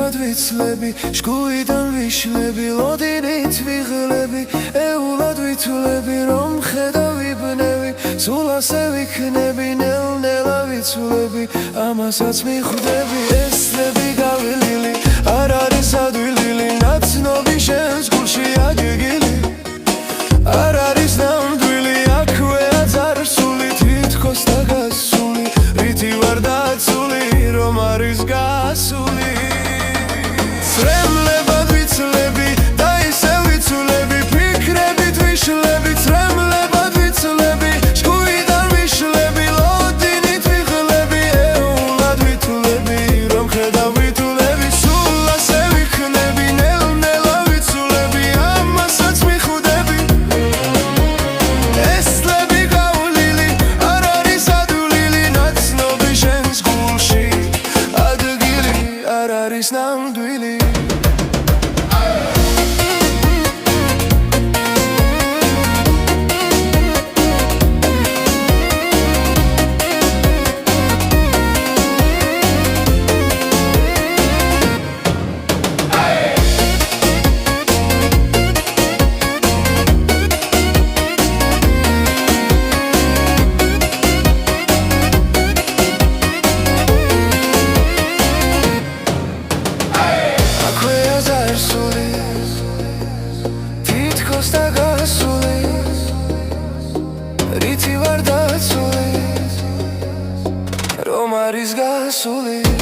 სრემლად ვიცლები, შკუიდან ვიშლები, ლოდინით ვიღლები, ეულად ვითვლები, რომ ხედავი ბნევი, სულ ასე ვიქნები, ნელ-ნელა ვიცვლები, ამასაც მიხვდები. ესლები გავილილი, არ არის ადვილილი, ნაცნობი შენს გულში ადგილი, არ არის ნამდვილი, აქვეა წარსული, თითქოს დაგასული, რითი ვარ დაცული, რომ არის გასული. სრემლებად ვიცლები და ისე ვიცვლები, ფიქრებით ვიშლები, სრემლებად ვიცლები, შკუიდან ვიშლები, ლოდინით ვიღლები, ეულად ვითვლები, რომ ხედავ ვითვლები, სულ ასე ვიქნები, ნელ-ნელა ვიცვლები, ამასაც მიხვდები. ესლები გავლილი, არ არის ადვილილი, ნაცნობი შენს გულში ადგილი, არ არის ნამდვილი. თითქოს დაგასული, რითი ვარ დაცული, რომ არის გასული.